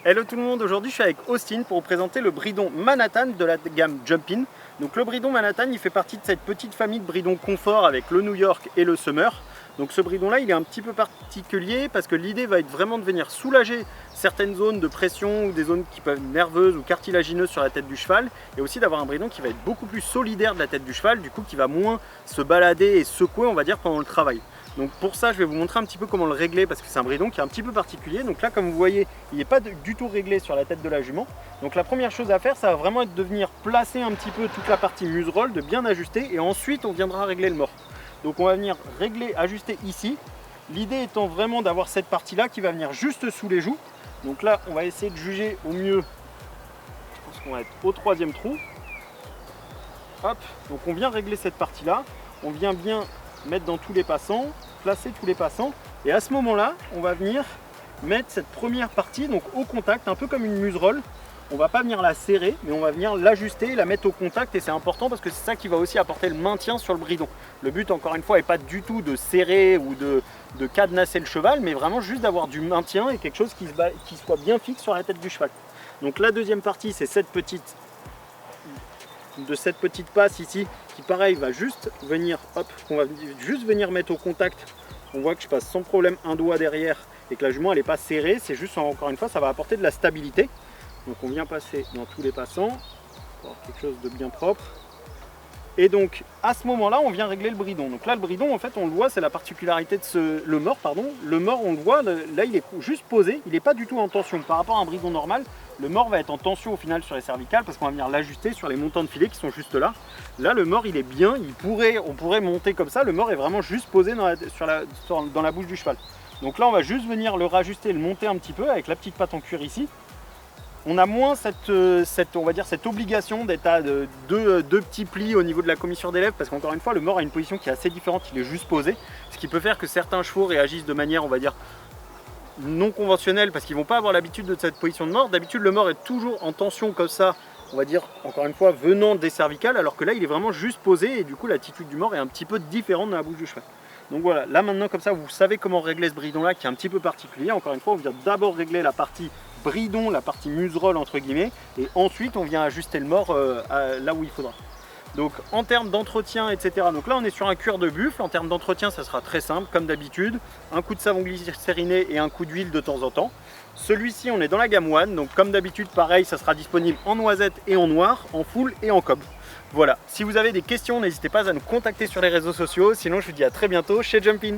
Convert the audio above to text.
Hello tout le monde, aujourd'hui je suis avec Austin pour vous présenter le bridon Manhattan de la gamme Jumpin. Donc le bridon Manhattan il fait partie de cette petite famille de bridons confort avec le New York et le Summer. Donc ce bridon là il est un petit peu particulier parce que l'idée va être vraiment de venir soulager certaines zones de pression ou des zones qui peuvent être nerveuses ou cartilagineuses sur la tête du cheval, et aussi d'avoir un bridon qui va être beaucoup plus solidaire de la tête du cheval, du coup qui va moins se balader et secouer on va dire pendant le travail. Donc pour ça je vais vous montrer un petit peu comment le régler parce que c'est un bridon qui est un petit peu particulier. Donc là comme vous voyez il n'est pas du tout réglé sur la tête de la jument. Donc la première chose à faire ça va vraiment être de venir placer un petit peu toute la partie museroll, de bien ajuster, et ensuite on viendra régler le mort. Donc on va venir régler, ajuster ici. L'idée étant vraiment d'avoir cette partie là qui va venir juste sous les joues. Donc là on va essayer de juger au mieux, je pense qu'on va être au troisième trou. Hop, donc on vient régler cette partie là, on vient bien mettre dans tous les passants, placer tous les passants, et à ce moment là on va venir mettre cette première partie donc au contact, un peu comme une museroll. On va pas venir la serrer mais on va venir l'ajuster, la mettre au contact, et c'est important parce que c'est ça qui va aussi apporter le maintien sur le bridon. Le but encore une fois n'est pas du tout de serrer ou de cadenasser le cheval, mais vraiment juste d'avoir du maintien et quelque chose qui soit bien fixe sur la tête du cheval. Donc la deuxième partie c'est cette petite passe ici qui pareil va juste venir, hop, qu'on va juste venir mettre au contact. On voit que je passe sans problème un doigt derrière et que la jument elle n'est pas serrée, c'est juste encore une fois ça va apporter de la stabilité. Donc on vient passer dans tous les passants pour avoir quelque chose de bien propre. Et donc à ce moment là on vient régler le bridon. Donc là le bridon en fait on le voit, c'est la particularité de le mort pardon. Le mort on le voit, là il est juste posé, il n'est pas du tout en tension. Par rapport à un bridon normal, le mort va être en tension au final sur les cervicales parce qu'on va venir l'ajuster sur les montants de filet qui sont juste là. Là le mort il est bien, on pourrait monter comme ça, le mort est vraiment juste posé dans la bouche du cheval. Donc là on va juste venir le rajuster, le monter un petit peu avec la petite patte en cuir ici. On a moins cette obligation d'être à deux petits plis au niveau de la commissure des lèvres parce qu'encore une fois le mort a une position qui est assez différente, il est juste posé, ce qui peut faire que certains chevaux réagissent de manière on va dire non conventionnelle parce qu'ils vont pas avoir l'habitude de cette position de mort. D'habitude le mort est toujours en tension comme ça, on va dire encore une fois venant des cervicales, alors que là il est vraiment juste posé et du coup l'attitude du mort est un petit peu différente dans la bouche du cheval. Donc voilà, là maintenant comme ça vous savez comment régler ce bridon là qui est un petit peu particulier. Encore une fois on vient d'abord régler la partie bridon, la partie museroll entre guillemets, et ensuite on vient ajuster le mort là où il faudra. Donc en termes d'entretien etc, donc là on est sur un cuir de buffle. En termes d'entretien ça sera très simple comme d'habitude, un coup de savon glycériné et un coup d'huile de temps en temps. Celui-ci on est dans la gamme One, donc comme d'habitude pareil ça sera disponible en noisette et en noir, en full et en cob. Voilà, si vous avez des questions n'hésitez pas à nous contacter sur les réseaux sociaux, sinon je vous dis à très bientôt chez Jumpin.